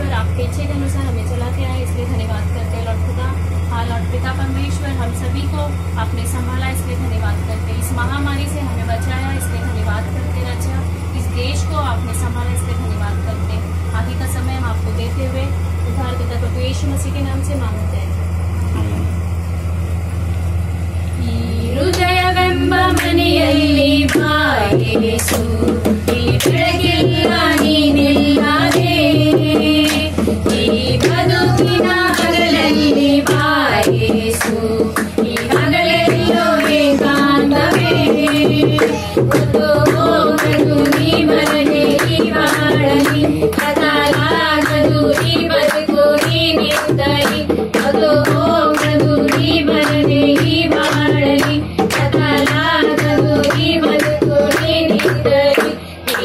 परमेश्वर आपके इच्छे के अनुसार हमें चलाते आए, इसलिए धन्यवाद करते हैं लॉर्ड खुदा। हाँ लॉर्ड पिता परमेश्वर, हम सभी को आपने संभाला, इसलिए धन्यवाद करते हैं। इस महामारी से हमें बचाया, इसलिए धन्यवाद करते राजा। इस देश को आपने संभाला, इसलिए धन्यवाद करते हैं। आगे का समय हम आपको देते हुए उद्धारकर्ता प्रभु यीशु मसीह के नाम से मांगते हैं। ಹೃದಯವೆಂಬ ಮನೆಯಲ್ಲಿ ಬಾಯೇಸು, ಈ ಬೆಳಗಿಲ್ಲ ನೀನಿಲ್ಲದೆ, ಈ ಬದುಕಿನ ಹಗಲಲ್ಲಿ ಬಾಯೇಸು, ಈ ಹಗಲೆಲ್ಲೋ ಏಕಾಂತವೇ, ಗೊತ್ತು ಹೋಗದು ನೀ ಬರದೆ ಈ ಬಾಳಲಿ, ಕದಲಾಗದು ಈ ಬದುಕು ನೀನಿದ್ದಲ್ಲಿ, ಅದು ಹೋಗದು ನೀ ಬರದೆ ಈ ಬಾಳಲಿ, ಕದಲಾಗದು ಈ ಬದುಕು ನೀನಿದ್ದಲ್ಲಿ,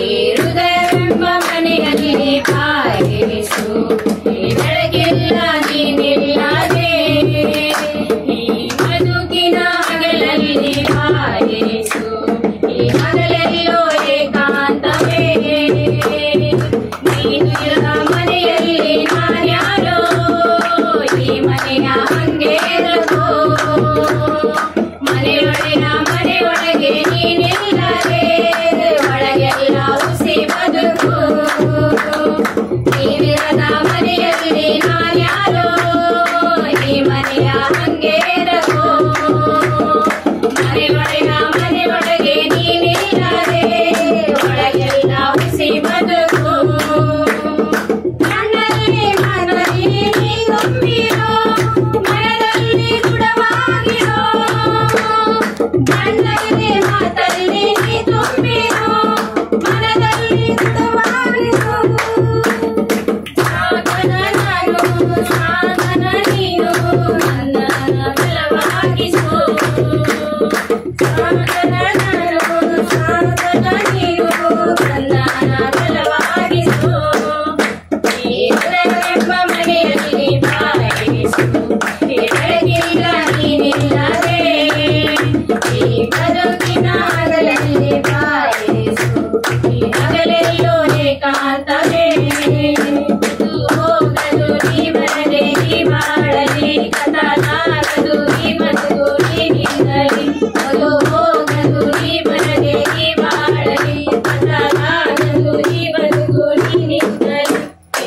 ಈ ಹೃದಯವೆಂಬ ಮನೆಯಲ್ಲಿ ಬಾಯೇಸು, ಈ ಬೆಳಗಿಲ್ಲ ನೀನಿಲ್ಲದೆ, ಈ ಬದುಕಿನ ಹಗಲಲ್ಲಿ ಬಾಯೇಸು, ಈ ಹಗಲೆಲ್ಲೋ ಏಕಾಂತವೇ, ನೀನು ಇರದ ಮನೆಯಲ್ಲಿ ನಾನ್ಯಾರೋ, ಈ ಮನೆಯ ಹಂಗೇರದು, ಮನೆಯೊಳಗೆ ನೀನಿಲ್ಲದೆ, ಒಳಗೆಲ್ಲ ಹುಸಿ ಬದುಕು, ನೀನಿರದ ಮನೆಯಲ್ಲಿ ನಾನ್ಯಾರೋ, ಈ ಮನೆಯ ಹಂಗೇರದು, ಮನೆಯೊಳಗೆ ನೀನಿಲ್ಲದೆ, ಒಳಗೆಲ್ಲ ಹುಸಿ ಬದುಕು, ಕಣ್ಣಲ್ಲಿ ಮನದಲ್ಲಿ ನೀ ತುಂಬಿರೋ, ಮನದಲ್ಲಿ ದೃಢವಾಗಿರೋ, ಕಣ್ಣಲ್ಲಿ ಮಾತಲ್ಲಿ ನೀ ತುಂಬಿರೋ, ಮನದಲ್ಲಿ ದೃಢವಾಗಿರೋ, ಸಾಧನ ನಾನು ಸಾಧನ ನೀನು, ನನ್ನ ಬಲವಾಗಿಸು, ಸಾಧನ ನಾನು ಸಾಧನ ನೀನು, ನನ್ನ ಬಲವಾಗಿಸು, ಈ ಹೃದಯವೆಂಬ ಮನೆಯಲ್ಲಿ ಬಾಯೇಸು, ಈ ಬೆಳಗಿಲ್ಲ ನೀನಿಲ್ಲದೆ, ಈ ಬದುಕಿನ ಹಗಲಲ್ಲಿ ಬಾಯೇಸು, ಈ ಹಗಲೆಲ್ಲೋ ಏಕಾಂತವೇ, ಇದು ಹೋಗದು ನೀ ಬರದೆ ಈ ಬಾಳಲಿ, ಕದಲಾಗದು ಈ ಬದುಕು ನೀನಿದ್ದಲ್ಲಿ, ಅದು ಹೋಗದು ನೀ ಬರದೆ ಈ ಬಾಳಲಿ, ಕದಲಾಗದು ಈ ಬದುಕು ನೀನಿದ್ದಲ್ಲಿ,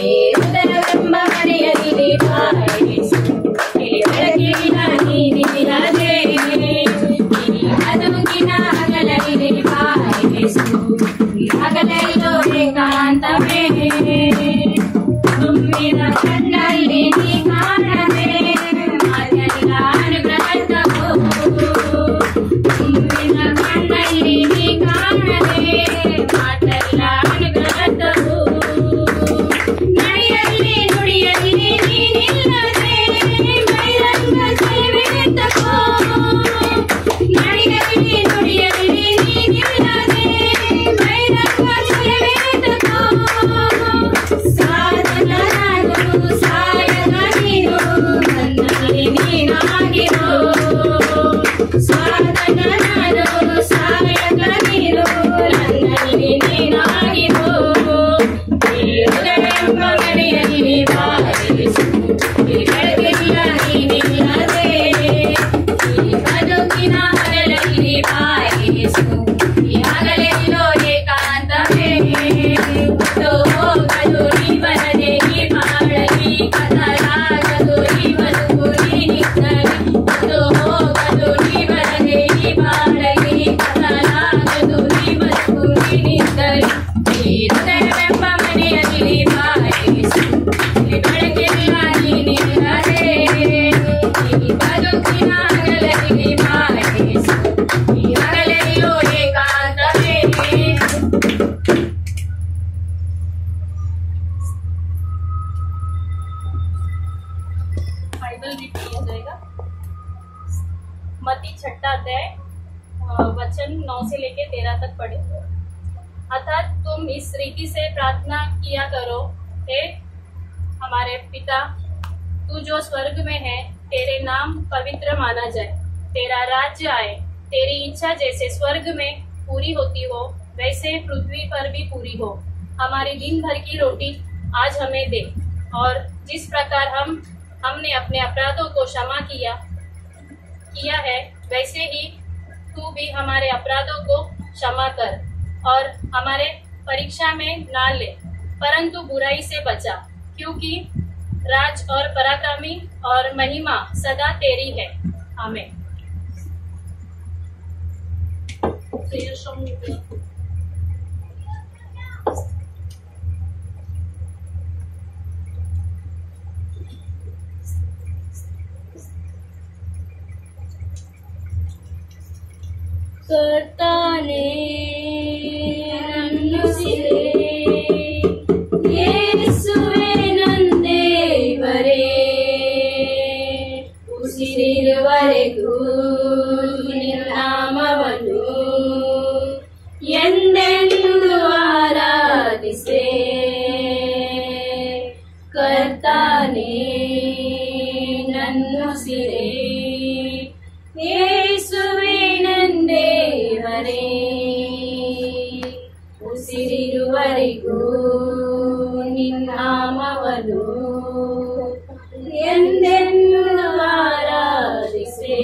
ಈ ಹೃದಯವೆಂಬ ಮನೆಯಲ್ಲಿ ಬಾಯೇಸು, ಈ ಬೆಳಗಿಲ್ಲ ನೀನಿಲ್ಲದೆ, ಈ ಬದುಕಿನ ಹಗಲಲ್ಲಿ ಬಾಯೇಸು, ಈ ಹಗಲೆಲ್ಲೋ ಏಕಾಂತವೇ, ತುಂಬಿದ ಕಣ್ಣಲ್ಲಿ ನೀ ಕಾಣದೆ, ಮಾತೆಲ್ಲ ಅನುಗ್ರಹದವು, ತುಂಬಿದ ಕಣ್ಣಲ್ಲಿ ನೀ ಕಾಣದೆ, ಮಾತೆಲ್ಲ ಅನುಗ್ರಹದವು, ನಡೆಯಲ್ಲಿ ನುಡಿಯಲ್ಲಿ ನೀನಿಲ್ಲದೆ, ಬಹಿರಂಗ ಸೇವೆತಕೋ, ನಡೆಯಲ್ಲಿ ನುಡಿಯಲ್ಲಿ ನೀನಿಲ್ಲದೆ, ಬಹಿರಂಗ ಸೇವೆತಕೋ, ಸಾಧನ ನಾನು ಸಾಯಕ ನೀನು, ನನ್ನಲ್ಲಿ ನೀನಾಗಿರೋ, ಸಾಧನ ನಾನು ಸಾಯಕ ನೀನು, ನನ್ನಲ್ಲಿ ನೀನಾಗಿರೋ, ಈ ಹೃದಯವೆಂಬ ಮನೆಯಲ್ಲಿ ಬಾಯೇಸು, ಈ ಬೆಳಗಿಲ್ಲ ನೀನಿಲ್ಲದೆ, ಈ ಬದುಕಿನ ಹಗಲಲ್ಲಿ ಬಾಯೇಸು, ಈ ಹಗಲೆಲ್ಲೋ ಏಕಾಂತವೇ, ಅದು ಹೋಗದು ನೀ ಬರದೆ ಈ ಬಾಳಲಿ, ಕದಲಾಗದು ಈ ಬದುಕು ನೀನಿದ್ದಲ್ಲಿ, ಅದು ಹೋಗದು ನೀ ಬರದೆ ಈ ಬಾಳಲಿ, ಕದಲಾಗದು ಈ ಬದುಕು ನೀನಿದ್ದಲ್ಲಿ, ಈ ಹೃದಯವೆಂಬ ಮನೆಯಲ್ಲಿ ಬಾಯೇಸು, ಈ ಬೆಳಗಿಲ್ಲ ನೀನಿಲ್ಲದೆ, ಈ ಬದುಕಿನ ಹಗಲಲ್ಲಿ ಬಾಯೇಸು, ಈ ಹಗಲೆಲ್ಲೋ ಏಕಾಂತವೇ. बाइबल रीड किया जाएगा। मत्ती 6 अध्याय वचन 9 से लेके 13 तक पढ़े। अर्थात तुम इस रीति से प्रार्थना किया करो, हे हमारे पिता, तू जो स्वर्ग में है, तेरे नाम पवित्र माना जाए, तेरा राज्य आए, तेरी इच्छा जैसे स्वर्ग में पूरी होती हो, वैसे पृथ्वी पर भी पूरी हो। हमारी दिन भर की रोटी आज हमें दे, और जिस प्रकार हमने अपने अपराधों को क्षमा किया है, वैसे ही तू भी हमारे अपराधों को क्षमा कर और हमारे परीक्षा में ना ले, परंतु बुराई से बचा, क्योंकि राज और पराक्रमी और महिमा सदा तेरी है। आमीन। कर्ताने नन्नुसिरे ಯೇಸುವೆ ನಂದೇವರೇ ಉಸಿರಿರುವರೆಗೂ ನಿನ್ನಾಮವನ್ನು ಎಂದೆಂದು ಆರಾಧಿಸೆ ಕರ್ತಾನೇ ನನ್ನುಸಿರೆ ಯೇಸುವೆ ನಂದೇವರೇ ಉಸಿರಿರುವರೆಗೂ ನಿನ್ನಾಮವನ್ನು ಎಂದೆಂದು ಆರಾಧಿಸೆ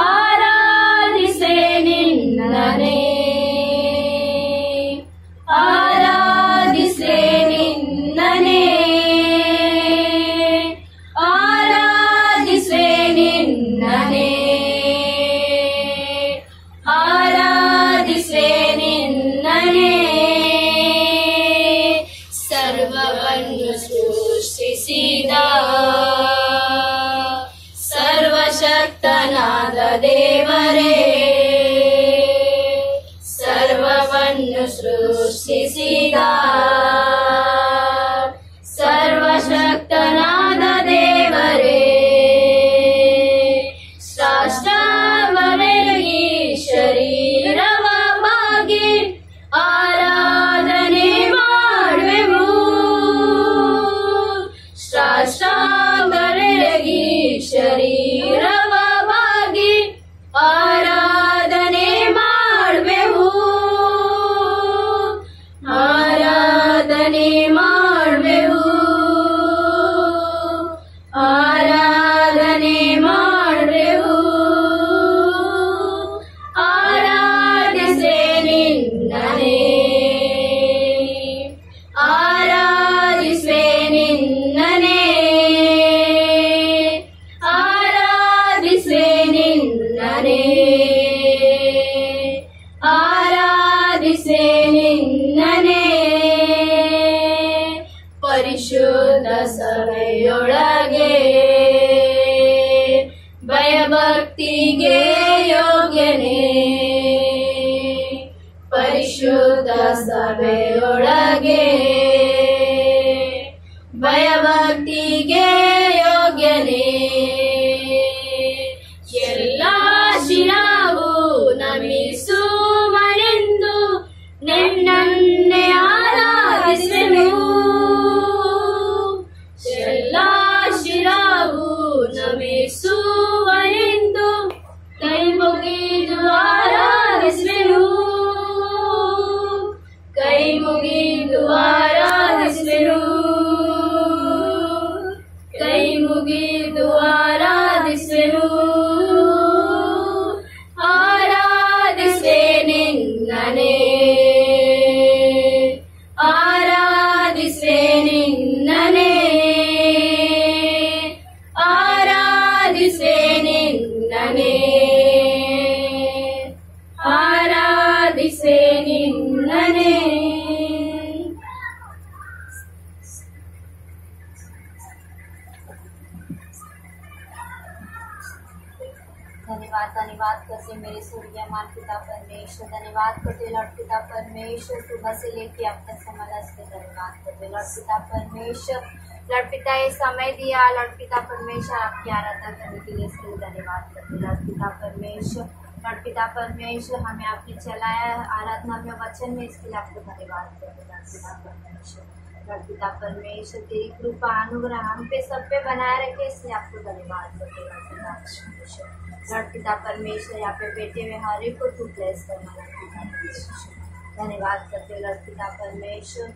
ಆರಾಧಿಸೆ ನಿನ್ನನೇ ಆರಾಧಿಸೆ ನಿನ್ನನೇ ಆರಾಧಿಸೆ ನಿನ್ನನೇ ಆರಾಧಿಸೆ ನಿನ್ನನೇ ಸರ್ವವನ್ನು ಸೃಷ್ಟಿಸಿದ ಸರ್ವಶಕ್ತನಾದ ದೇವರೇ ಸರ್ವವನ್ನು ಸೃಷ್ಟಿಸಿದ ಸರ್ವಶಕ್ತನಾದ ದೇವರೇ ಸಾಷ್ಟಾಂಗವೆರಗಿ ಶರೀರವ ಬಾಗಿ ಆರಾಧನೆ ಮಾಡುವೆವು ಸಾಷ್ಟಾಂಗವೆರಗಿ ಶರೀರವ ಬಾಗಿ ಆರಾಧನೆ ಮಾಡುವೆವು ಆರಾಧನೆ ಮಾಡುವೆವು ಆರಾಧನೆ ಮಾಡುವೆವು ಆರಾಧಿಸೆ ನಿನ್ನನೇ ಆರಾಧಿಸೆ ನಿನ್ನನೇ ಆರಾಧಿಸೆ ನಿನ್ನನೇ ಆರಾಧಿಸೆ ನಿನ್ನನೇ ಪರಿಶುದ್ಧ ಸಭೆಯೊಳಗೆ ಭಯಭಕ್ತಿಗೆ ಯೋಗ್ಯನೇ ಪರಿಶುದ್ಧ ಸಭೆಯೊಳಗೆ ಭಯಭಕ್ತಿಗೆ ಯೋಗ್ಯನೇ ಎಲ್ಲ ಶಿರಾವು ನಮಿಸುವನೆಂದು ನಿನ್ನನ್ನೇ ಆರಾಧಿಸೆನು ಎಲ್ಲ ಶಿರಾವು ನಮಿಸುವನೆಂದು ಕೈ ಮುಗಿದು ಆರಾಧಿಸುವೆನು ಕೈ ಮುಗಿದು ಆರಾಧಿಸುವೆನು ಕೈ ಮುಗಿದು ಆರಾಧಿಸುವೆನು ಆರಾಧಿಸೆ ನಿನ್ನನೇ ಆರಾಧಿಸೆ ನಿನ್ನನೇ ಆರಾಧಿಸೆ ನಿನ್ನನೇ ಆರಾಧಿಸೆ ನಿನ್ನನೇ धन्यवाद धन्यवाद करते मेरे सूर्यमान पिता परमेश्वर, धन्यवाद करते लॉर्ड पिता परमेश्वर, सुबह से लेके अब तक समझ के धन्यवाद करते लॉर्ड पिता परमेश्वर। लॉर्ड पिता ये समय दिया लॉर्ड पिता परमेश्वर आपकी आराधना करने के लिए इसके लिए धन्यवाद करते लॉर्ड पिता परमेश्वर। लॉर्ड पिता परमेश्वर हमें आपने चलाया आराधना में वचन में, इसके लिए आपको धन्यवाद करते लॉर्ड पिता परमेश्वर। लॉर्ड पिता परमेश्वर तेरी कृपा अनुग्रह हम पे सब पे बनाए रखे, इसलिए आपको धन्यवाद करते लॉर्ड पिता परमेश्वर। लॉर्ड पिता परमेश्वर यहाँ पे बैठे हुए हर एक को तू ब्लेस करना लॉर्ड पिता परमेश्वर। धन्यवाद करते लॉर्ड पिता परमेश्वर।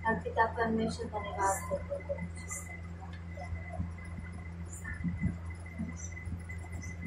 लॉर्ड पिता परमेश्वर धन्यवाद करते हैं प्रभु जी।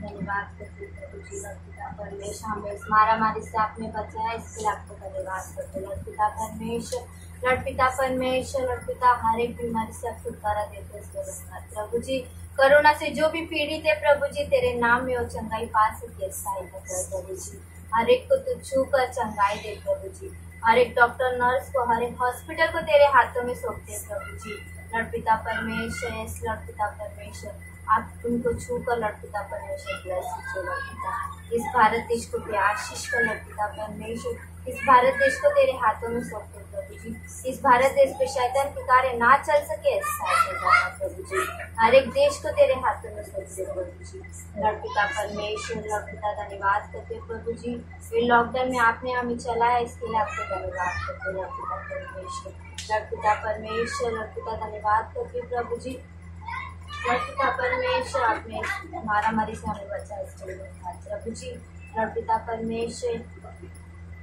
धन्यवाद करते हैं प्रभु जी। लॉर्ड पिता परमेश्वर हमें इस मारामारी से आपने बचाया, इसके लिए आपको धन्यवाद करते हैं लॉर्ड पिता परमेश्वर। लॉर्ड पिता परमेश्वर, लॉर्ड पिता हर एक बीमारी से आप छुटकारा देते हैं प्रभु जी। कोरोना से जो भी पीड़ित है प्रभु जी, तेरे नाम में वो चंगाई पा सके, सहायता कर प्रभु जी। हर एक को तू छू कर चंगाई दे प्रभु जी। हर एक डॉक्टर नर्स को, हर एक हॉस्पिटल को तेरे हाथों में सौंपते हैं प्रभु जी। लॉर्ड पिता परमेश्वर, यस लॉर्ड पिता परमेश्वर, आप उनको छू कर लॉर्ड पिता परमेश्वर ब्लेस कीजिए लॉर्ड पिता। इस भारत देश को भी आशीष कर लॉर्ड पिता परमेश्वर। इस भारत देश को तेरे हाथों में सौंपते हैं प्रभु जी। इस भारत देश पे शैतान के कार्य ना चल सके, सहायता करना प्रभु जी। हर एक देश को तेरे हाथों में सौंपते हैं प्रभु जी। लॉर्ड पिता परमेश्वर, लॉर्ड पिता धन्यवाद करते हैं प्रभु जी। ये लॉकडाउन में आपने हमें चलाया, इसके लिए आपको धन्यवाद करते हैं लॉर्ड पिता परमेश्वर। लॉर्ड पिता परमेश्वर, लॉर्ड पिता धन्यवाद करते हैं प्रभु जी। लॉर्ड पिता परमेश्वर, आपने मारामारी से हमें बचा, इसके लिए धन्यवाद प्रभु जी। लॉर्ड पिता परमेश्वर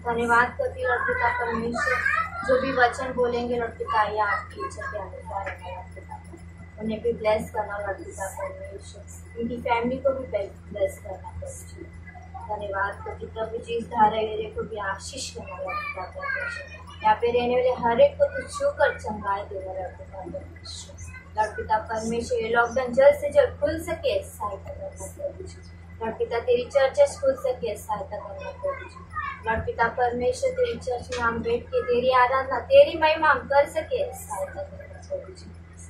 धन्यवाद करती लॉर्ड पिता परमेश्वर। जो भी वचन बोलेंगे लॉर्ड पिता, या आपकी इच्छा के अनुसार है लॉर्ड पिता, उन्हें भी ब्लेस करना लॉर्ड पिता परमेश्वर। इनकी फैमिली को भी ब्लेस करना प्रभु जी। धन्यवाद करती प्रभु जी। इस धारा एरिया को भी आशीष करना लॉर्ड पिता परमेश्वर। यहाँ पे रहने वाले हर एक को तू छू कर चंगाई देना लॉर्ड पिता परमेश्वर। लॉर्ड पिता परमेश्वर, ये लॉकडाउन जल्द से जल्द खुल सके, सहायता करना प्रभु जी। लॉर्ड पिता तेरी चर्चेस खुल सके, सहायता करना प्रभु जी। लॉर्ड पिता परमेश्वर, तेरी चर्च में हम बैठ के तेरी आराधना, तेरी महिमा हम कर सके, सहायता करना प्रभु जी।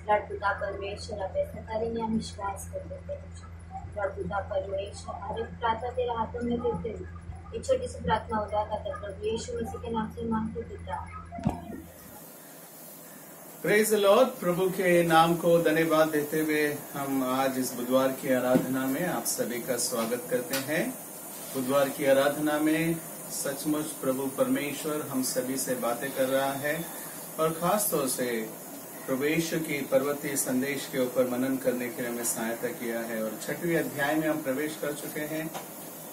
लॉर्ड पिता परमेश्वर, आप ऐसा करेंगे, हम विश्वास करते हैं प्रभु जी। लॉर्ड पिता परमेश्वर, हर एक प्रार्थना तेरे हाथों में देते हुए एक छोटी सी प्रार्थना उदा करते प्रभु यीशु मसीह के नाम से मांगते पिता। Praise the Lord. प्रभु के नाम को धन्यवाद देते हुए हम आज इस बुधवार की आराधना में आप सभी का स्वागत करते हैं। बुधवार की आराधना में सचमुच प्रभु परमेश्वर हम सभी से बातें कर रहा है और खास तौर से प्रभु यीशु की पर्वतीय संदेश के ऊपर मनन करने के लिए हमें सहायता किया है। और 6वें अध्याय में हम प्रवेश कर चुके हैं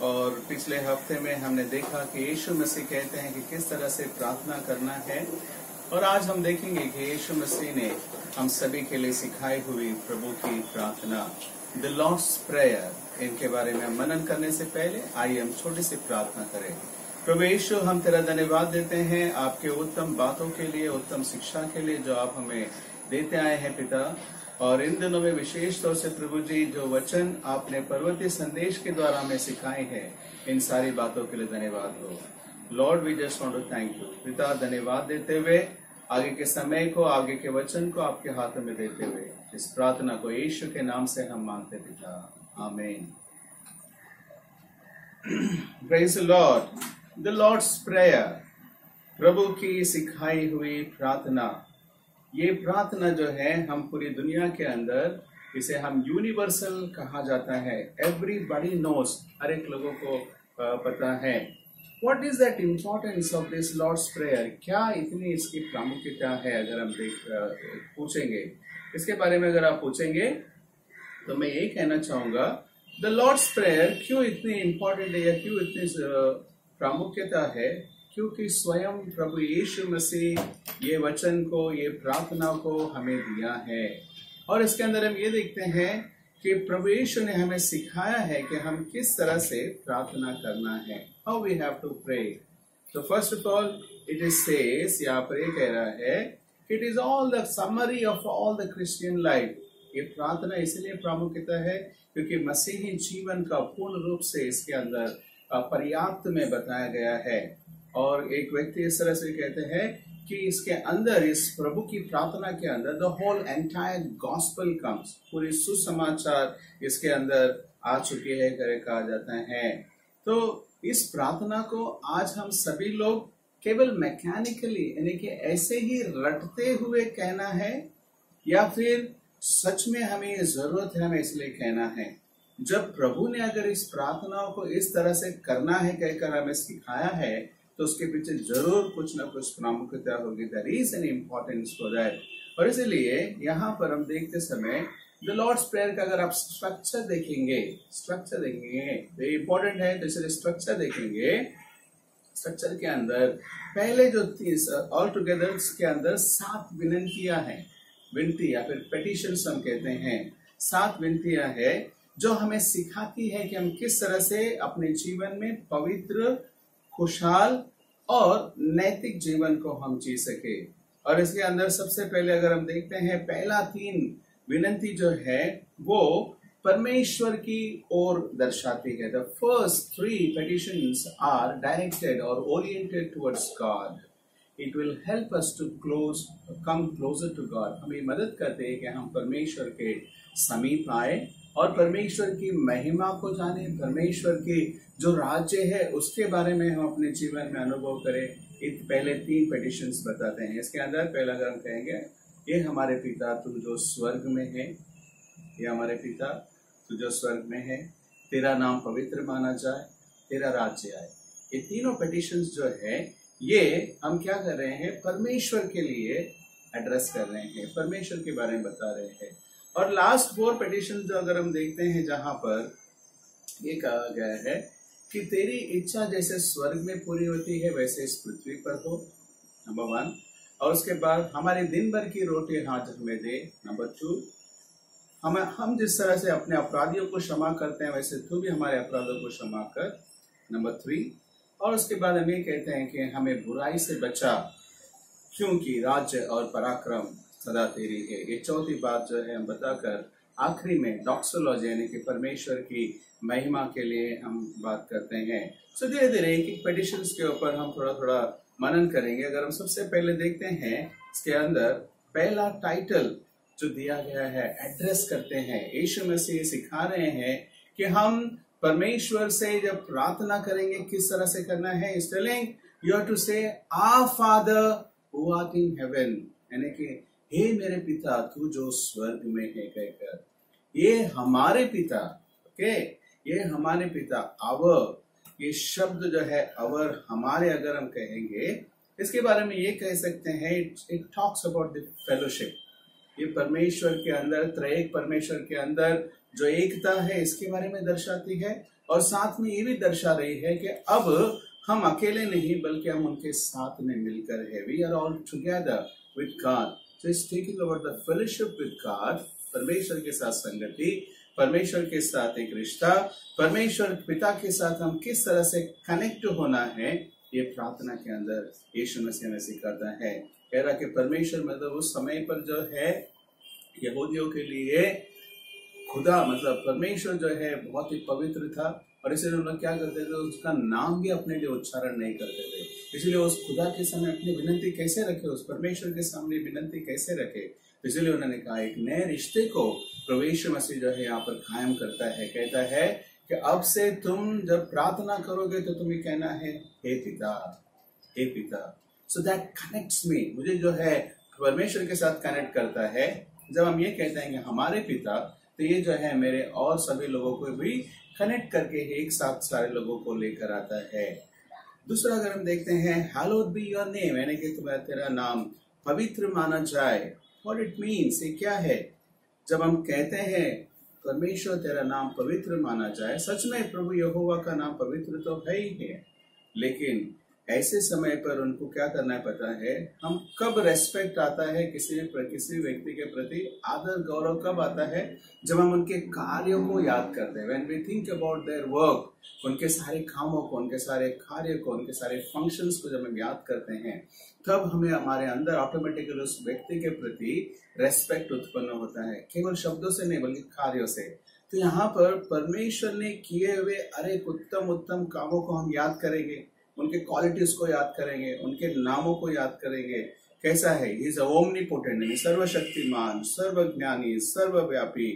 और पिछले हफ्ते में हमने देखा कि यीशु मसीह कहते हैं कि किस तरह से प्रार्थना करना है। और आज हम देखेंगे कि यीशु मसीह ने हम सभी के लिए सिखाई हुई प्रभु की प्रार्थना, द लॉर्ड्स प्रेयर, इनके बारे में हम मनन करने से पहले आइए हम छोटी सी प्रार्थना करें। प्रभु यीशु, हम तेरा धन्यवाद देते हैं आपके उत्तम बातों के लिए, उत्तम शिक्षा के लिए जो आप हमें देते आए हैं पिता। और इन दिनों में विशेष तौर से प्रभु जी जो वचन आपने पर्वतीय संदेश के द्वारा हमें सिखाए हैं, इन सारी बातों के लिए धन्यवाद हो। Lord we just want to thank you पिता। धन्यवाद देते हुए आगे के समय को, आगे के वचन को आपके हाथों में देते हुए इस प्रार्थना को यीशु के नाम से हम मांगते पिता, आमीन। Praise the Lord. The Lord's prayer, प्रभु की सिखाई हुई प्रार्थना। ये प्रार्थना जो है हम पूरी दुनिया के अंदर इसे हम यूनिवर्सल कहा जाता है। एवरीबॉडी नोस, हर एक लोगों को पता है। What is that importance of this Lord's Prayer? क्या इतनी इसकी प्रामुख्यता है? अगर हम पूछेंगे इसके बारे में, अगर आप पूछेंगे तो मैं ये कहना चाहूंगा, द लॉर्ड्स प्रेयर क्यों इतनी इम्पोर्टेंट है या क्यों इतनी प्रामुख्यता है? क्योंकि स्वयं प्रभु यीशु मसीह ये वचन को, ये प्रार्थना को हमें दिया है। और इसके अंदर हम ये देखते हैं कि प्रभु यीशु ने हमें सिखाया है कि हम किस तरह से प्रार्थना करना है, how we have to pray. So first of all, it is says, यहाँ पर ये कह रहा है कि it is all the summary of all the Christian life. ये प्रार्थना इसलिए प्रामुख्यता है क्योंकि मसीही जीवन का पूर्ण रूप से इसके अंदर पर्याप्त में बताया गया है। और एक व्यक्ति इस तरह से कहते हैं कि इसके अंदर, इस प्रभु की प्रार्थना के अंदर the whole entire gospel comes, पूरी सुसमाचार इसके अंदर आ चुकी है कहा जाता है। तो इस प्रार्थना को आज हम सभी लोग केवल मैकेनिकली, यानी कि ऐसे ही रटते हुए कहना है, या फिर सच में हमें ये जरूरत है, हमें इसलिए कहना है। जब प्रभु ने अगर इस प्रार्थनाओं को इस तरह से करना है कहकर हमें सिखाया है, तो उसके पीछे जरूर कुछ ना कुछ प्रामुख्यता होगी। There is an importance for that. और इसलिए यहाँ पर हम देखते समय द लॉर्ड्स प्रेयर का अगर आप स्ट्रक्चर देखेंगे तो इम्पोर्टेंट है, तो इसलिए स्ट्रक्चर देखेंगे स्ट्रक्चर के अंदर पहले जो ऑल टुगेदर के अंदर 7 विनंतियां हैं, विनती या फिर पेटिशंस हम कहते हैं, 7 विनतियां है जो हमें सिखाती है कि हम किस तरह से अपने जीवन में पवित्र, खुशहाल और नैतिक जीवन को हम जी सके। और इसके अंदर सबसे पहले अगर हम देखते हैं, पहला 3 विनंती जो है वो परमेश्वर की ओर दर्शाती है। The first 3 petitions are directed or oriented towards God. It will help us to come closer to God. हमें मदद करते हैं कि हम परमेश्वर के समीप आए और परमेश्वर की महिमा को जाने, परमेश्वर की जो राज्य है उसके बारे में हम अपने जीवन में अनुभव करें। इन पहले 3 petitions बताते हैं। इसके अंदर पहला अगर हम कहेंगे, ये हमारे पिता तू जो स्वर्ग में है, ये हमारे पिता तू जो स्वर्ग में है, तेरा नाम पवित्र माना जाए, तेरा राज्य आए। ये तीनों पेटिशंस जो है ये हम क्या कर रहे हैं, परमेश्वर के लिए एड्रेस कर रहे हैं, परमेश्वर के बारे में बता रहे हैं। और लास्ट 4 पेटिशन जो अगर हम देखते हैं, जहां पर ये कहा गया है कि तेरी इच्छा जैसे स्वर्ग में पूरी होती है वैसे इस पृथ्वी पर हो, नंबर 1। और उसके बाद हमारे दिन भर की रोटी आज हमें दे, नंबर 2। हम जिस तरह से अपने अपराधियों को क्षमा करते हैं वैसे तू भी हमारे अपराधों को क्षमा कर, नंबर 3। और उसके बाद हम ये कहते हैं कि हमें बुराई से बचा, क्योंकि राज्य और पराक्रम सदा तेरी है। ये चौथी बात जो है हम बताकर आखिरी में डॉक्सोलॉजी यानी कि परमेश्वर की महिमा के लिए हम बात करते हैं। सो धीरे धीरे एक पेटिशंस के ऊपर हम थोड़ा थोड़ा मनन करेंगे। अगर हम सबसे पहले देखते हैं, इसके अंदर पहला टाइटल जो दिया गया है, एड्रेस करते हैं, यीशु मसीह सिखा रहे हैं कि हम परमेश्वर से जब प्रार्थना करेंगे किस तरह से करना है। Is telling you have to say our father who art in heaven, यानी कि हे मेरे पिता तू जो स्वर्ग में है कहकर। ये हमारे पिता, ओके, ये हमारे पिता, अवर, ये शब्द जो है अवर, हमारे, अगर हम कहेंगे इसके बारे में ये कह सकते हैं, it talks about the fellowship. ये परमेश्वर के अंदर, त्रैक परमेश्वर के अंदर जो एकता है इसके बारे में दर्शाती है। और साथ में ये भी दर्शा रही है कि अब हम अकेले नहीं बल्कि हम उनके साथ में मिलकर है। We are all together with God. So it's speaking about the fellowship with God, परमेश्वर के साथ संगति, परमेश्वर के साथ एक रिश्ता, परमेश्वर पिता के साथ हम किस तरह से कनेक्ट होना है, ये प्रार्थना के अंदर यीशु मसीह में सिखाता है। कह रहा कि परमेश्वर मतलब उस समय पर जो है यहूदियों के लिए खुदा मतलब परमेश्वर जो है बहुत ही पवित्र था, और इसलिए उन्होंने क्या करते थे, उसका नाम भी अपने लिए उच्चारण नहीं करते थे। इसलिए उस खुदा के सामने अपनी विनती कैसे रखे, उस परमेश्वर के सामने विनती कैसे रखे, इसलिए उन्होंने कहा एक नए रिश्ते को प्रभु मसीह जो है यहाँ पर कायम करता है। कहता है कि अब से तुम जब प्रार्थना करोगे तो तुम्हें कहना है हे पिता, हे पिता। सो दैट कनेक्ट्स मी, मुझे जो है परमेश्वर के साथ कनेक्ट करता है। जब हम ये कहते हैं कि हमारे पिता, तो ये जो है मेरे और सभी लोगों को भी कनेक्ट करके एक साथ सारे लोगों को लेकर आता है। दूसरा अगर हम देखते हैं, हैलोड बी योर नेम, यानी कि तुम्हारा तेरा नाम पवित्र माना जाए। व्हाट इट मीन्स, ये क्या है? जब हम कहते हैं परमेश्वर तेरा नाम पवित्र माना जाए, सच में प्रभु यहोवा का नाम पवित्र तो है ही है, लेकिन ऐसे समय पर उनको क्या करना पता है, हम कब रेस्पेक्ट आता है किसी व्यक्ति के प्रति आदर गौरव कब आता है, जब हम उनके कार्यों को याद करते हैं। When we think about their work, उनके सारे कामों को, उनके सारे कार्य को, उनके सारे फंक्शंस को जब हम याद करते हैं, तब हमें हमारे अंदर ऑटोमेटिकली उस व्यक्ति के प्रति रेस्पेक्ट उत्पन्न होता है, केवल शब्दों से नहीं बल्कि कार्यों से। तो यहाँ पर परमेश्वर ने किए हुए अनेक उत्तम उत्तम कामों को हम याद करेंगे, उनके क्वालिटीज को याद करेंगे, उनके नामों को याद करेंगे। कैसा है? ही इज ओमनीपोटेंट, सर्वशक्तिमान, सर्वज्ञानी, सर्वव्यापी,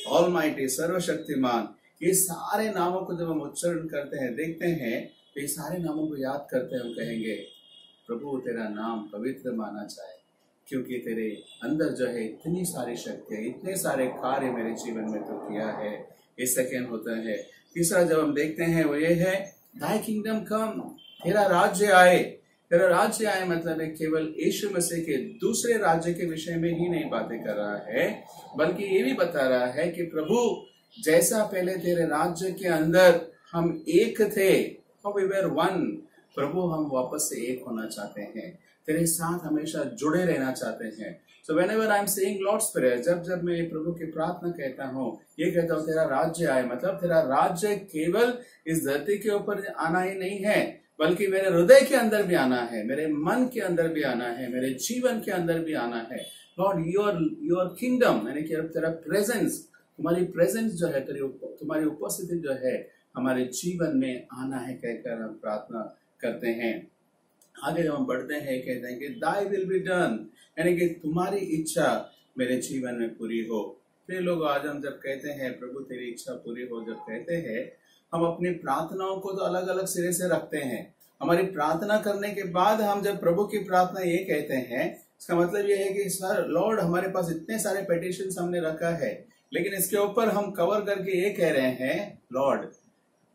ऑलमाइटी, सर्वशक्तिमान। ये सारे नामों को जब हम उच्चारण करते हैं, देखते हैं, तो ये सारे नामों को याद करते हैं, हम कहेंगे प्रभु तेरा नाम पवित्र माना जाए, क्योंकि तेरे अंदर जो है इतनी सारी शक्ति है, इतने सारे कार्य मेरे जीवन में तो किया है। ये सेकेंड होता है। तीसरा जब हम देखते हैं वो ये है, Thy kingdom come, तेरा राज्य आए। तेरा राज्य आए मतलब है केवल यीशु मसीह के दूसरे राज्य के विषय में ही नहीं बातें कर रहा है, बल्कि ये भी बता रहा है कि प्रभु जैसा पहले तेरे राज्य के अंदर हम एक थे, how we were one, प्रभु हम वापस से एक होना चाहते हैं, तेरे साथ हमेशा जुड़े रहना चाहते हैं। So whenever I am saying Lord's prayer, जब जब मैं प्रभु की प्रार्थना कहता हूँ, ये कहता हूँ तेरा राज्य आए, मतलब तेरा राज्य केवल इस धरती के ऊपर आना ही नहीं है, बल्कि मेरे हृदय के अंदर भी आना है, मेरे मन के अंदर भी आना है, मेरे जीवन के अंदर भी आना है। लॉर्ड योर किंगडम, यानी कि तेरा प्रेजेंस, तुम्हारी प्रेजेंस जो है, तुम्हारी उपस्थिति जो है हमारे जीवन में आना है, कहकर हम प्रार्थना करते हैं। आगे जब हम बढ़ते हैं, कहते हैं कि दाई विल बी डन, यानी कि तुम्हारी इच्छा मेरे जीवन में पूरी हो। फिर लोग आज हम जब कहते हैं प्रभु तेरी इच्छा पूरी हो, जब कहते हैं, हम अपनी प्रार्थनाओं को तो अलग अलग सिरे से रखते हैं। हमारी प्रार्थना करने के बाद हम जब प्रभु की प्रार्थना ये कहते हैं, इसका मतलब ये है कि सर लॉर्ड हमारे पास इतने सारे पेटिशंस हमने रखा है, लेकिन इसके ऊपर हम कवर करके ये कह रहे हैं Lord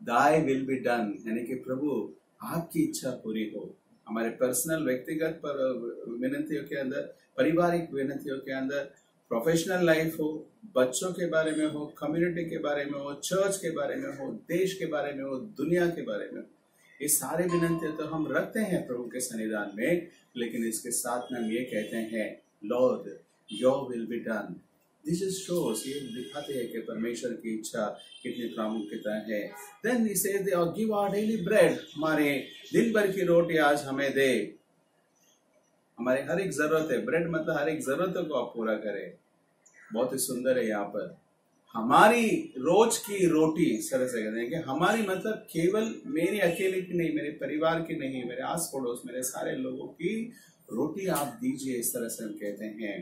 thy will be done, यानी कि प्रभु आपकी इच्छा पूरी हो। हमारे पर्सनल व्यक्तिगत विनतियों के अंदर, पारिवारिक विनतियों के अंदर, प्रोफेशनल लाइफ हो, बच्चों के बारे में हो, कम्युनिटी के बारे में हो, चर्च के बारे में हो, देश के बारे में हो, दुनिया के बारे में हो, ये सारे विनतियां तो हम रखते हैं प्रभु के सन्निधान में, लेकिन इसके साथ में हम ये कहते हैं Lord your will be done. This is shows, ये दिखाते हैं कि परमेश्वर की इच्छा कितनी प्रामुख्यता है। Then he says give our daily bread, हमारे दिन भर की रोटी आज हमें दे। हमारे हर एक जरूरत है, ब्रेड मतलब हर एक जरूरतों को आप पूरा करें। बहुत ही सुंदर है यहाँ पर, हमारी रोज की रोटी, इस तरह से कहते हैं कि हमारी मतलब केवल मेरी अकेले की नहीं, मेरे परिवार की नहीं, मेरे आस पड़ोस, मेरे सारे लोगों की रोटी आप दीजिए, इस तरह से हम कहते हैं।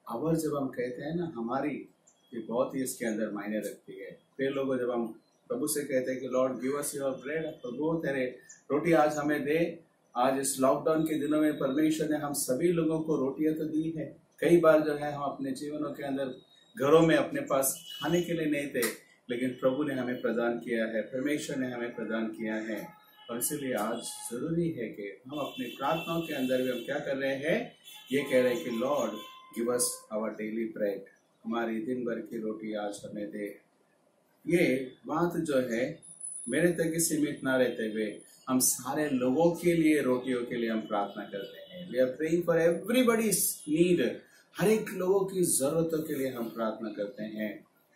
अवर जब हम कहते हैं ना हमारी, ये बहुत ही इसके अंदर मायने रखती है। फिर लोगों जब हम प्रभु से कहते हैं कि Lord give us your bread, प्रभु तेरे रोटी आज हमें दे। आज इस लॉकडाउन के दिनों में परमेश्वर ने हम सभी लोगों को रोटियां तो दी है। कई बार जो है हम अपने जीवनों के अंदर घरों में अपने पास खाने के लिए नहीं थे, लेकिन प्रभु ने हमें प्रदान किया है, परमेश्वर ने हमें प्रदान किया है। और इसीलिए आज जरूरी है कि हम अपनी प्रार्थनाओं के अंदर भी हम क्या कर रहे हैं, ये कह रहे हैं कि Lord give us our daily bread, हमारी दिन भर की रोटी आज हमें दे। ये बात जो है मेरे तक ही सीमित ना रहते हुए हम सारे लोगों के लिए, रोटियों के लिए हम प्रार्थना करते हैं। We are praying for everybody's need, हर एक लोगों की जरूरतों के लिए हम प्रार्थना करते हैं।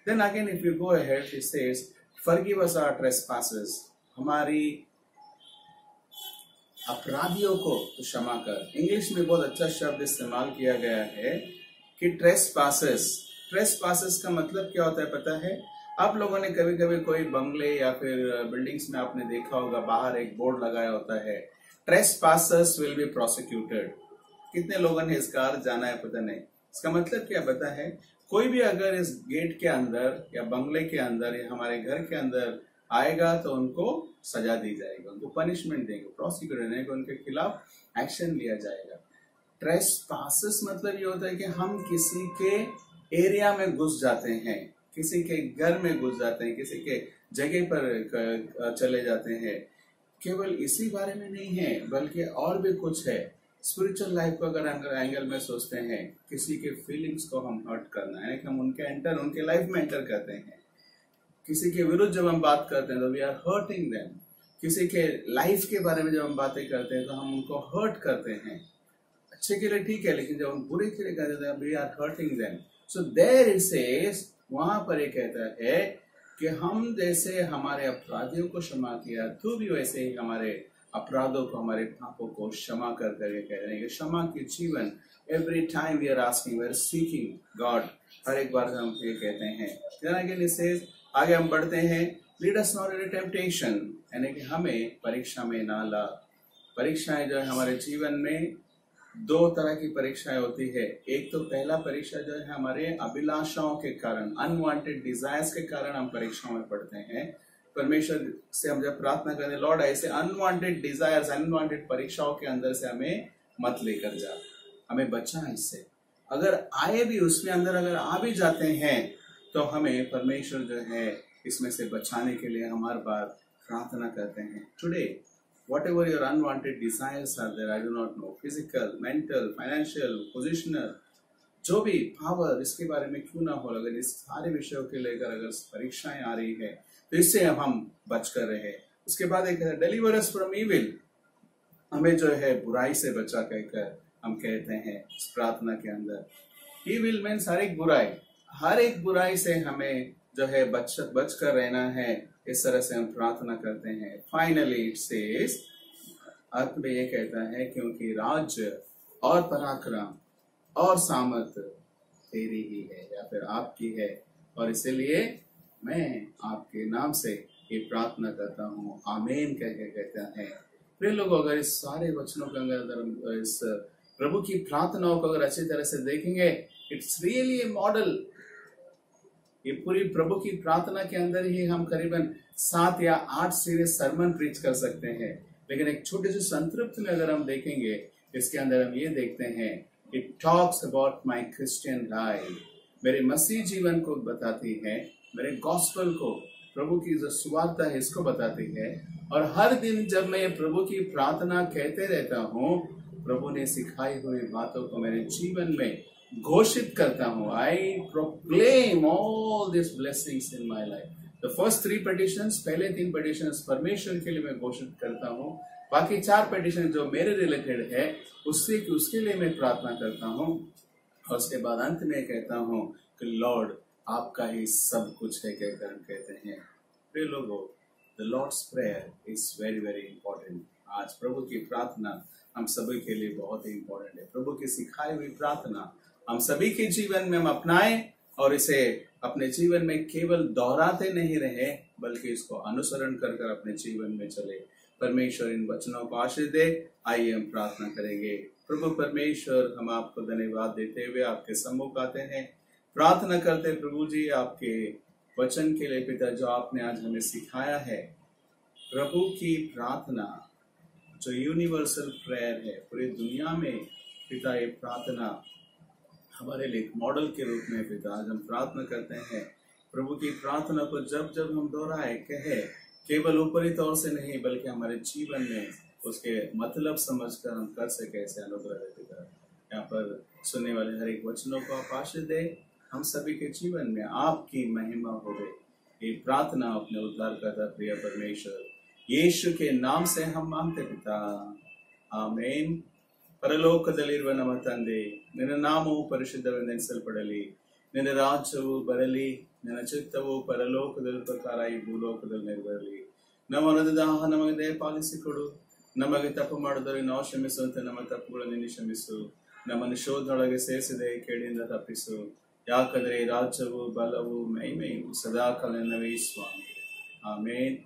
Then again if you go ahead he says forgive us our trespasses, हमारी अपराधियों को तो क्षमा कर। इंग्लिश में बहुत अच्छा शब्द इस्तेमाल किया गया है कि ट्रेसपासेस। ट्रेसपासेस का मतलब क्या होता है पता है? आप लोगों ने कभी कभी कोई बंगले या फिर बिल्डिंग्स में आपने देखा होगा, बाहर एक बोर्ड लगाया होता है ट्रेसपासर्स विल बी प्रोसिक्यूटेड। कितने लोगों ने इसका अर्थ जाना है पता नहीं। इसका मतलब क्या पता है? कोई भी अगर इस गेट के अंदर या बंगले के अंदर या हमारे घर के अंदर आएगा तो उनको सजा दी जाएगी, उनको पनिशमेंट देंगे, प्रोसिक्यूट देंगे, उनके खिलाफ एक्शन लिया जाएगा। ट्रेसपासेस मतलब ये होता है कि हम किसी के एरिया में घुस जाते हैं, किसी के घर में घुस जाते हैं, किसी के जगह पर चले जाते हैं। केवल इसी बारे में नहीं है बल्कि और भी कुछ है। स्पिरिचुअल लाइफ को अगर एंगल में सोचते हैं, किसी के फीलिंग्स को हम हर्ट करना है, हम उनके लाइफ में एंटर करते हैं। किसी के विरुद्ध जब हम बात करते हैं तो वी आर हर्टिंग देम। किसी के लाइफ के बारे में जब हम बातें करते हैं तो हम उनको हर्ट करते हैं। अच्छे के लिए ठीक है, लेकिन जब हम बुरे के लिए कहते हैं we are hurting them. So there it says, वहां पर ये कहता है कि हम जैसे हमारे अपराधियों को क्षमा किया, तू भी वैसे ही हमारे अपराधों को, हमारे पापों को क्षमा कर करके कह रहे हैं। क्षमा की जीवन, every time we are asking, we are seeking God, हर एक बार हम ये कहते हैं। आगे हम बढ़ते हैं, lead us not into temptation, यानी कि हमें परीक्षा में ना ला। परीक्षाएं जो है हमारे जीवन में दो तरह की परीक्षाएं होती है। एक तो पहला परीक्षा जो है हमारे अभिलाषाओं के कारण, अनवांटेड डिजायर्स के कारण हम परीक्षाओं में पढ़ते हैं। परमेश्वर से हम जब प्रार्थना करें, लॉर्ड ऐसे अनवांटेड डिजायर्स, अनवांटेड परीक्षाओं के अंदर से हमें मत लेकर जा, हमें बचा इससे। अगर आए भी उसमें अंदर अगर आ भी जाते हैं तो हमें परमेश्वर जो है इसमें से बचाने के लिए हम हर बार प्रार्थना करते हैं। Today whatever your unwanted desires are there, I do not know, physical, mental, financial, positional, जो भी पावर, इसके बारे में क्यों ना हो, अगर इस सारे विषयों के लेकर अगर परीक्षाएं आ रही है तो इससे हम बच कर रहे। उसके बाद एक डिलीवर अस फ्रॉम इविल, हमें जो है बुराई से बचा कहकर हम कहते हैं इस प्रार्थना के अंदर। ईविल मीन्स हर एक बुराई से हमें जो है बच कर रहना है। इस तरह से हम प्रार्थना करते हैं। फाइनली इट सेज, अंत में ये कहता है, क्योंकि राज्य और पराक्रम और सामर्थ तेरी ही है या फिर आपकी है, और इसीलिए मैं आपके नाम से ये प्रार्थना करता हूँ। आमीन कह के कहता है। प्रिय लोग, अगर इस सारे वचनों के अंदर इस प्रभु की प्रार्थनाओं को अगर अच्छी तरह से देखेंगे, इट्स रियली ए मॉडल। ये पूरी प्रभु की प्रार्थना के अंदर ही हम करीबन 7 या 8 सीरीज सरमन प्रीच कर सकते हैं, लेकिन एक छोटे से संतृप्त में अगर हम देखेंगे, इसके अंदर हम ये देखते हैं, it talks about my Christian life, मेरे मसीह जीवन को बताती है, मेरे गॉस्पेल को, प्रभु की जो सुवार्ता है इसको बताती है। और हर दिन जब मैं ये प्रभु की प्रार्थना कहते रहता हूँ, प्रभु ने सिखाई हुई बातों को मेरे जीवन में घोषित करता हूँ। I proclaim all this blessings in my life. The first 3 petitions, पहले 3 पेटिशंस परमेश्वर के लिए मैं घोषित करता हूँ। बाकी 4 पेटिशन जो मेरे रिलेटेड है उसके लिए मैं प्रार्थना करता हूँ। और उसके बाद अंत में कहता हूँ कि लॉर्ड आपका ही सब कुछ है कहकर हम कहते हैं। प्रिय लोगों, the Lord's prayer is very very important. आज प्रभु की प्रार्थना हम सभी के लिए बहुत ही इंपॉर्टेंट है। प्रभु की सिखाई हुई प्रार्थना हम सभी के जीवन में हम अपनाएं और इसे अपने जीवन में केवल दोहराते नहीं रहे, बल्कि इसको अनुसरण कर कर अपने जीवन में चले। परमेश्वर इन वचनों को आशीष दे। आइए हम प्रार्थना करेंगे। प्रभु परमेश्वर, हम आपको धन्यवाद देते हुए आपके सम्मुख आते हैं, प्रार्थना करते प्रभु जी आपके वचन के लिए पिता, जो आपने आज हमें सिखाया है। प्रभु की प्रार्थना जो यूनिवर्सल प्रेयर है पूरी दुनिया में पिता, ये प्रार्थना हमारे लिए एक मॉडल के रूप में पिता आज हम प्रार्थना करते हैं। प्रभु की प्रार्थना को जब जब हम दोहराए कहे, केवल ऊपरी तौर से नहीं बल्कि हमारे जीवन में उसके मतलब समझकर हम कर सके, ऐसे अनुग्रह दे पिता। यहाँ पर सुनने वाले हर एक वचनों को आप आशीष दे। हम सभी के जीवन में आपकी महिमा हो गई। ये प्रार्थना अपने उद्धारकर्ता प्रिय परमेश्वर यीशु के नाम से हम मांगते पिता, आमीन। ಪರಲೋಕದಲ್ಲಿರುವ ನಮ್ಮ ತಂದೆ, ನಿನ್ನ ನಾಮವು ಪರಿಶುದ್ಧವೆಂದೆನಿಸಲ್ಪಡಲಿ, ನಿನ್ನ ರಾಜ್ಯವು ಬರಲಿ, ನಿನ್ನ ಚಿತ್ತವು ಪರಲೋಕದಲ್ಲಿ ಪ್ರಕಾರ ಈ ಭೂಲೋಕದಲ್ಲಿ ನೆರವೇರಲಿ. ನಮ್ಮ ಅನುದಾಹ ನಮಗೆ ದಯಪಾಲಿಸಿಕೊಡು. ನಮಗೆ ತಪ್ಪು ಮಾಡಿದರೆ ನಾವು ಕ್ಷಮಿಸುವಂತೆ ನಮ್ಮ ತಪ್ಪುಗಳನ್ನು ನೀನು ಕ್ಷಮಿಸು. ನಮ್ಮನ್ನು ಶೋಧನೊಳಗೆ ಸೇರಿಸದೆ ಕೇಳಿಯಿಂದ ತಪ್ಪಿಸು. ಯಾಕಂದರೆ ರಾಜ್ಯವು ಬಲವು ಮಹಿಮೆಯು ಸದಾಕಾಲ ನಿನ್ನವೇ ಸ್ವಾಮಿ. ಆಮೇನ್.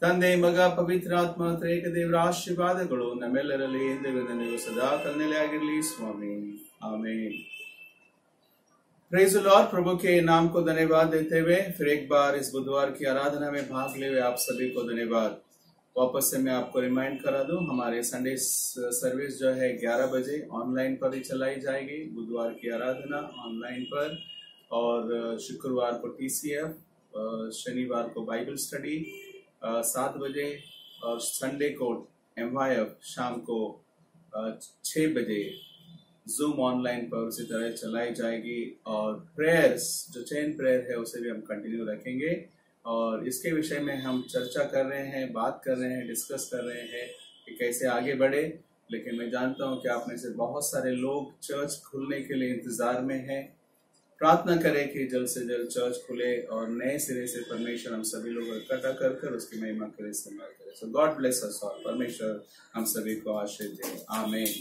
ತಂದೆ, ಮಗ, ಪವಿತ್ರಾತ್ಮ ತ್ರೇಕ ದೇವರ ಆಶೀರ್ವಾದಗಳು ನಮ್ಮೆಲ್ಲರಲ್ಲಿ ಎಂದಿಗೂ ಸದಾ ಕಲ್ನೆಲೆಯಾಗಿರಲಿ ಸ್ವಾಮಿ. आमीन। Praise the Lord. प्रभु के नाम को धन्यवाद देते हुए फिर एक बार इस बुधवार की आराधना में भाग ले हुए आप सभी को धन्यवाद। वापस से मैं आपको रिमाइंड करा दूं, हमारे संडे सर्विस जो है 11 बजे ऑनलाइन पर ही चलाई जाएगी। बुधवार की आराधना ऑनलाइन पर, और शुक्रवार को TCF, शनिवार को बाइबल स्टडी 7 बजे, और संडे को MYF शाम को 6 बजे जूम ऑनलाइन पर उसी तरह चलाई जाएगी। और प्रेयर्स जो चेन प्रेयर है उसे भी हम कंटिन्यू रखेंगे, और इसके विषय में हम चर्चा कर रहे हैं, बात कर रहे हैं, डिस्कस कर रहे हैं कि कैसे आगे बढ़े। लेकिन मैं जानता हूं कि आप में से बहुत सारे लोग चर्च खुलने के लिए इंतजार में हैं। प्रार्थना करें कि जल्द से जल्द चर्च खुले और नए सिरे से परमेश्वर हम सभी लोग इकट्ठा कर उसकी महिमा के लिए इस्तेमाल करें। सो गॉड ब्लेस अस ऑल। परमेश्वर हम सभी को आशीष दे। आमीन।